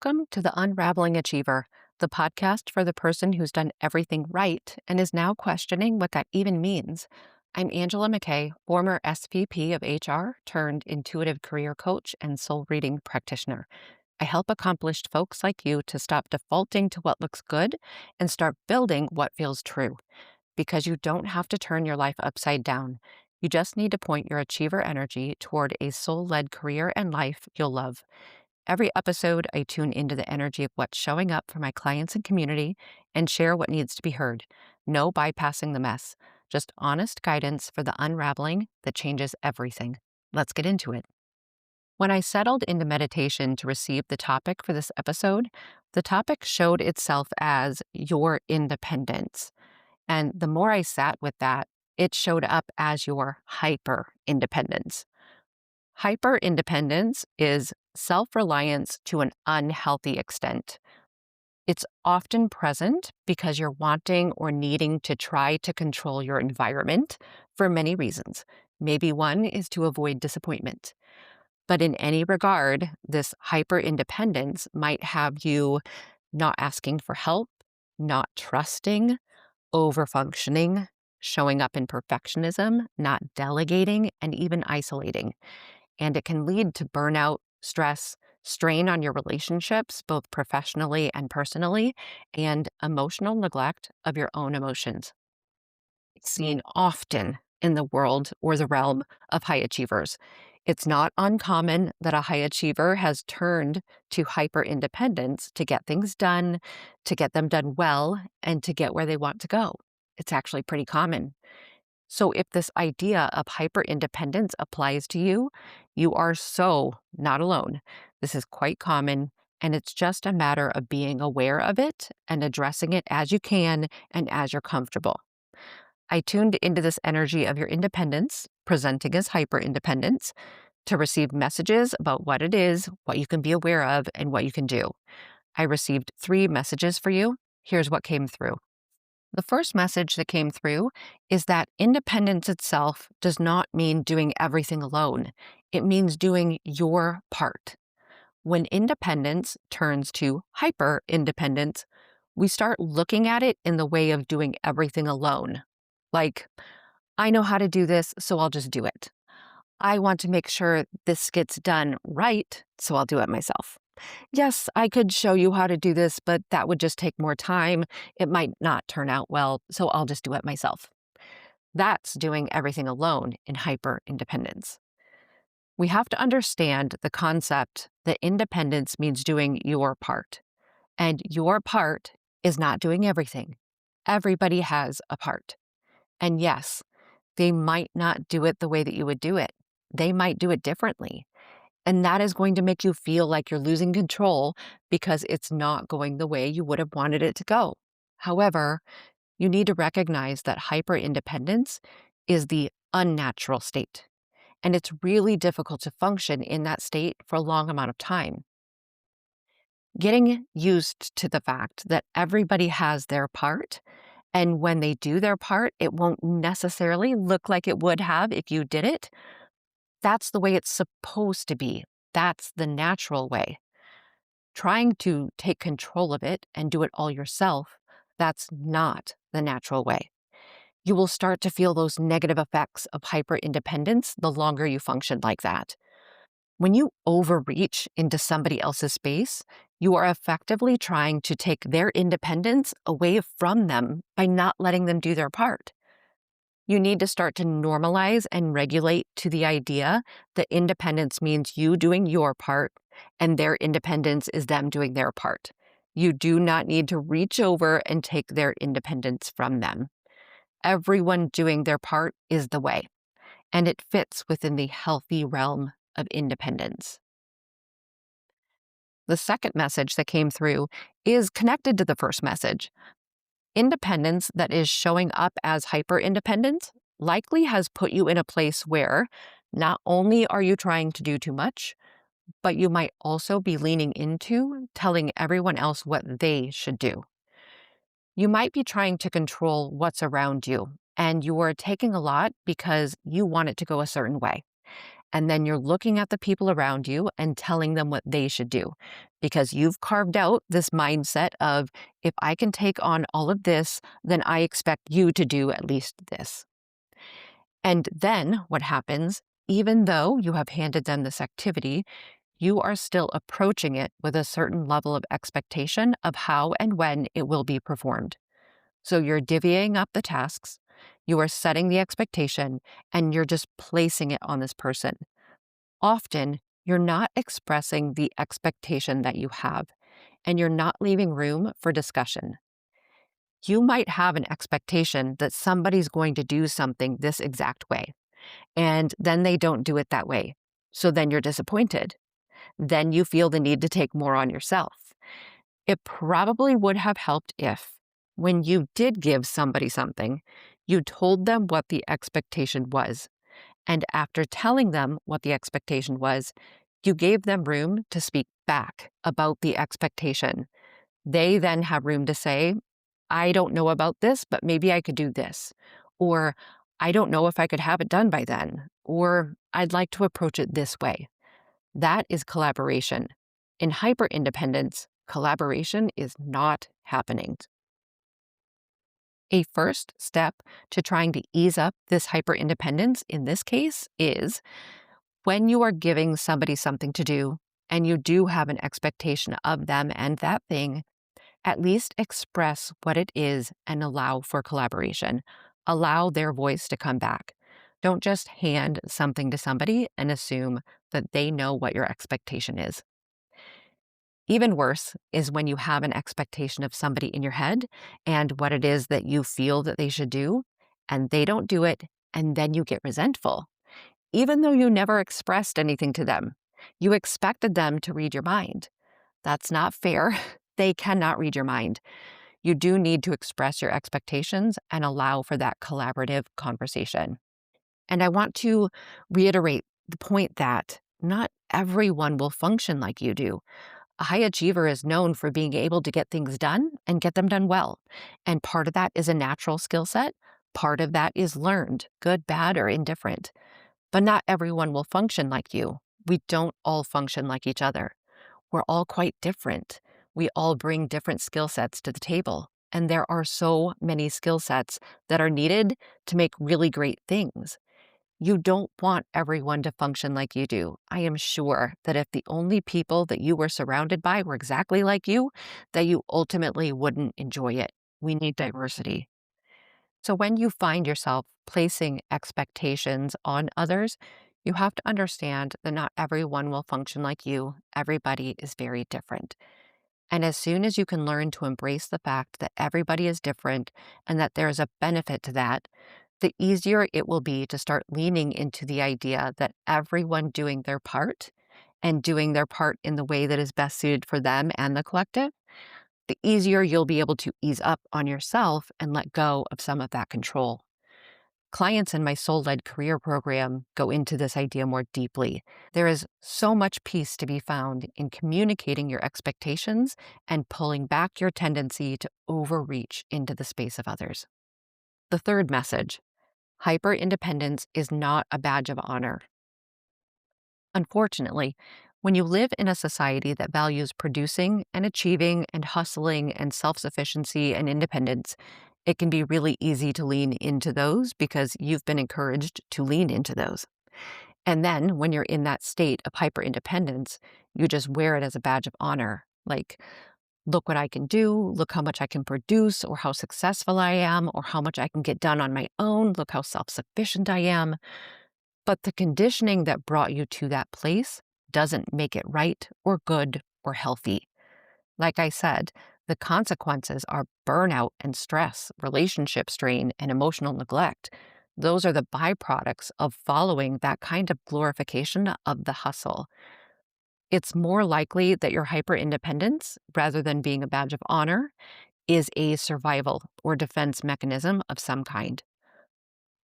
Welcome to the Unraveling Achiever, the podcast for the person who's done everything right and is now questioning what that even means. I'm Angela McKay, former SVP of HR turned intuitive career coach and soul reading practitioner. I help accomplished folks like you to stop defaulting to what looks good and start building what feels true. Because you don't have to turn your life upside down. You just need to point your achiever energy toward a soul led career and life you'll love. Every episode, I tune into the energy of what's showing up for my clients and community and share what needs to be heard. No bypassing the mess, just honest guidance for the unraveling that changes everything. Let's get into it. When I settled into meditation to receive the topic for this episode, the topic showed itself as your independence. And the more I sat with that, it showed up as your hyper independence. Hyper independence is self-reliance to an unhealthy extent. It's often present because you're wanting or needing to try to control your environment for many reasons. Maybe one is to avoid disappointment. But in any regard, this hyper independence might have you not asking for help, not trusting, over functioning, showing up in perfectionism, not delegating, and even isolating. And it can lead to burnout, stress, strain on your relationships, both professionally and personally, and emotional neglect of your own emotions. It's seen often in the world or the realm of high achievers. It's not uncommon that a high achiever has turned to hyper independence to get things done, to get them done well, and to get where they want to go. It's actually pretty common. So if this idea of hyper independence applies to you, you are so not alone. This is quite common, and it's just a matter of being aware of it and addressing it as you can and as you're comfortable. I tuned into this energy of your independence, presenting as hyper independence, to receive messages about what it is, what you can be aware of, and what you can do. I received 3 messages for you. Here's what came through. The first message that came through is that independence itself does not mean doing everything alone. It means doing your part. When independence turns to hyper independence, we start looking at it in the way of doing everything alone. Like, I know how to do this, so I'll just do it. I want to make sure this gets done right, so I'll do it myself. Yes, I could show you how to do this, but that would just take more time. It might not turn out well, so I'll just do it myself. That's doing everything alone in hyper independence. We have to understand the concept that independence means doing your part. And your part is not doing everything. Everybody has a part. And yes, they might not do it the way that you would do it. They might do it differently. And that is going to make you feel like you're losing control because it's not going the way you would have wanted it to go. However, you need to recognize that hyper-independence is the unnatural state. And it's really difficult to function in that state for a long amount of time. Getting used to the fact that everybody has their part, and when they do their part, it won't necessarily look like it would have if you did it. That's the way it's supposed to be. That's the natural way. Trying to take control of it and do it all yourself, that's not the natural way. You will start to feel those negative effects of hyper-independence the longer you function like that. When you overreach into somebody else's space, you are effectively trying to take their independence away from them by not letting them do their part. You need to start to normalize and regulate to the idea that independence means you doing your part and their independence is them doing their part. You do not need to reach over and take their independence from them. Everyone doing their part is the way, and it fits within the healthy realm of independence. The second message that came through is connected to the first message. Independence that is showing up as hyper-independence likely has put you in a place where not only are you trying to do too much, but you might also be leaning into telling everyone else what they should do. You might be trying to control what's around you, and you are taking a lot because you want it to go a certain way. And then you're looking at the people around you and telling them what they should do because you've carved out this mindset of if I can take on all of this, then I expect you to do at least this. And then what happens, even though you have handed them this activity, you are still approaching it with a certain level of expectation of how and when it will be performed. So you're divvying up the tasks, you are setting the expectation, and you're just placing it on this person. Often, you're not expressing the expectation that you have, and you're not leaving room for discussion. You might have an expectation that somebody's going to do something this exact way, and then they don't do it that way. So then you're disappointed. Then you feel the need to take more on yourself. It probably would have helped if, when you did give somebody something, you told them what the expectation was. And after telling them what the expectation was, you gave them room to speak back about the expectation. They then have room to say, I don't know about this, but maybe I could do this. Or, I don't know if I could have it done by then. Or, I'd like to approach it this way. That is collaboration. In hyper-independence, collaboration is not happening. A first step to trying to ease up this hyper-independence in this case is when you are giving somebody something to do and you do have an expectation of them and that thing, at least express what it is and allow for collaboration. Allow their voice to come back. Don't just hand something to somebody and assume that they know what your expectation is. Even worse is when you have an expectation of somebody in your head and what it is that you feel that they should do, and they don't do it, and then you get resentful. Even though you never expressed anything to them, you expected them to read your mind. That's not fair. They cannot read your mind. You do need to express your expectations and allow for that collaborative conversation. And I want to reiterate the point that not everyone will function like you do. A high achiever is known for being able to get things done and get them done well. And part of that is a natural skill set. Part of that is learned, good, bad, or indifferent. But not everyone will function like you. We don't all function like each other. We're all quite different. We all bring different skill sets to the table. And there are so many skill sets that are needed to make really great things. You don't want everyone to function like you do. I am sure that if the only people that you were surrounded by were exactly like you, that you ultimately wouldn't enjoy it. We need diversity. So when you find yourself placing expectations on others, you have to understand that not everyone will function like you. Everybody is very different. And as soon as you can learn to embrace the fact that everybody is different and that there is a benefit to that, the easier it will be to start leaning into the idea that everyone doing their part and doing their part in the way that is best suited for them and the collective, the easier you'll be able to ease up on yourself and let go of some of that control. Clients in my soul-led career program go into this idea more deeply. There is so much peace to be found in communicating your expectations and pulling back your tendency to overreach into the space of others. The third message: hyper-independence is not a badge of honor. Unfortunately, when you live in a society that values producing and achieving and hustling and self-sufficiency and independence, it can be really easy to lean into those because you've been encouraged to lean into those. And then when you're in that state of hyper-independence, you just wear it as a badge of honor. Like, look what I can do, look how much I can produce, or how successful I am, or how much I can get done on my own, look how self-sufficient I am. But the conditioning that brought you to that place doesn't make it right or good or healthy. Like I said, the consequences are burnout and stress, relationship strain, and emotional neglect. Those are the byproducts of following that kind of glorification of the hustle. It's more likely that your hyper-independence, rather than being a badge of honor, is a survival or defense mechanism of some kind.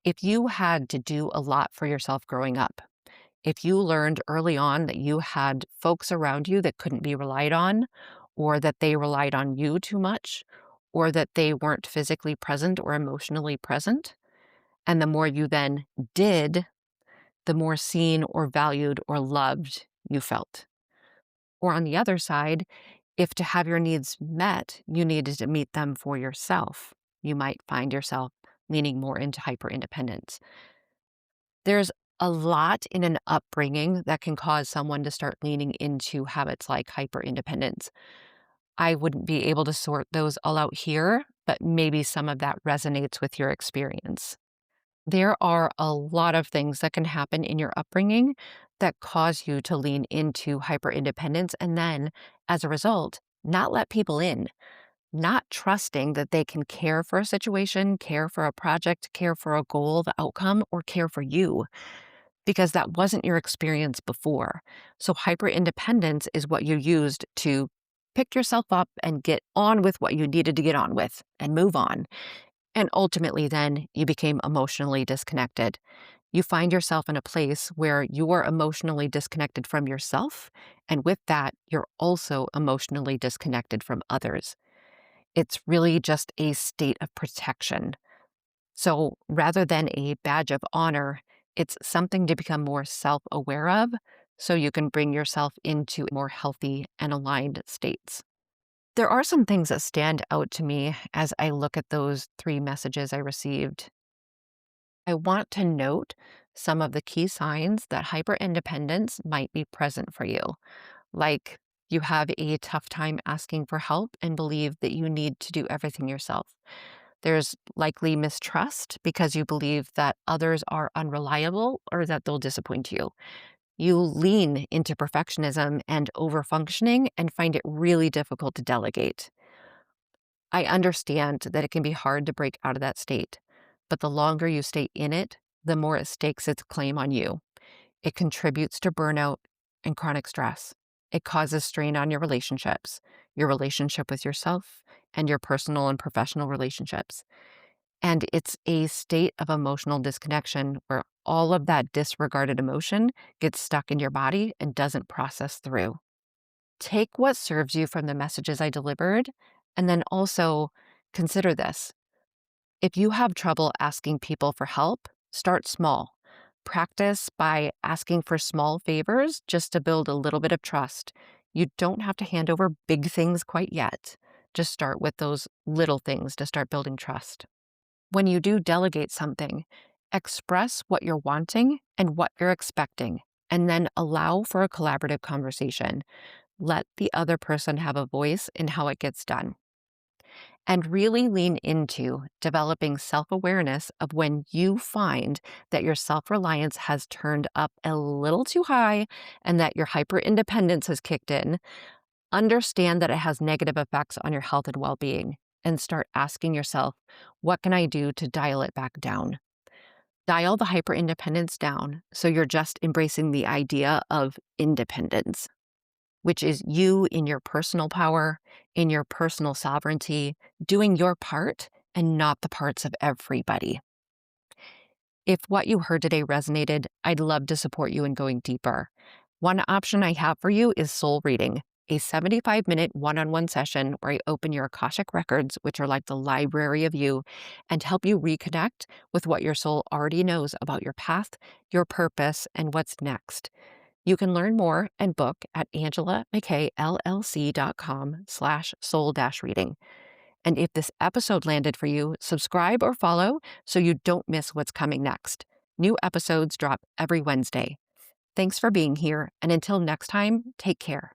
If you had to do a lot for yourself growing up, if you learned early on that you had folks around you that couldn't be relied on, or that they relied on you too much, or that they weren't physically present or emotionally present, and the more you then did, the more seen or valued or loved you felt. Or on the other side, if to have your needs met, you needed to meet them for yourself, you might find yourself leaning more into hyper independence. There's a lot in an upbringing that can cause someone to start leaning into habits like hyper independence. I wouldn't be able to sort those all out here, but maybe some of that resonates with your experience. There are a lot of things that can happen in your upbringing that cause you to lean into hyper independence and then, as a result, not let people in, not trusting that they can care for a situation, care for a project, care for a goal, the outcome, or care for you, because that wasn't your experience before. So, hyper independence is what you used to pick yourself up and get on with what you needed to get on with and move on. And ultimately, then you became emotionally disconnected. You find yourself in a place where you are emotionally disconnected from yourself. And with that, you're also emotionally disconnected from others. It's really just a state of protection. So rather than a badge of honor, it's something to become more self aware of so you can bring yourself into more healthy and aligned states. There are some things that stand out to me as I look at those three messages I received. I want to note some of the key signs that hyperindependence might be present for you, like you have a tough time asking for help and believe that you need to do everything yourself. There's likely mistrust because you believe that others are unreliable or that they'll disappoint you. You lean into perfectionism and overfunctioning and find it really difficult to delegate. I understand that it can be hard to break out of that state, but the longer you stay in it, the more it stakes its claim on you. It contributes to burnout and chronic stress. It causes strain on your relationship with yourself, and your personal and professional relationships. And it's a state of emotional disconnection where all of that disregarded emotion gets stuck in your body and doesn't process through. Take what serves you from the messages I delivered, and then also consider this. If you have trouble asking people for help, start small. Practice by asking for small favors just to build a little bit of trust. You don't have to hand over big things quite yet. Just start with those little things to start building trust. When you do delegate something, express what you're wanting and what you're expecting, and then allow for a collaborative conversation. Let the other person have a voice in how it gets done. And really lean into developing self-awareness of when you find that your self-reliance has turned up a little too high and that your hyper-independence has kicked in. Understand that it has negative effects on your health and well-being, and start asking yourself, what can I do to dial it back down? Dial the hyper-independence down so you're just embracing the idea of independence, which is you in your personal power, in your personal sovereignty, doing your part and not the parts of everybody. If what you heard today resonated, I'd love to support you in going deeper. One option I have for you is soul reading, a 75-minute one-on-one session where I open your Akashic records, which are like the library of you, and help you reconnect with what your soul already knows about your path, your purpose, and what's next. You can learn more and book at angelamckllc.com/soul-reading. And if this episode landed for you, subscribe or follow so you don't miss what's coming next. New episodes drop every Wednesday. Thanks for being here, and until next time, take care.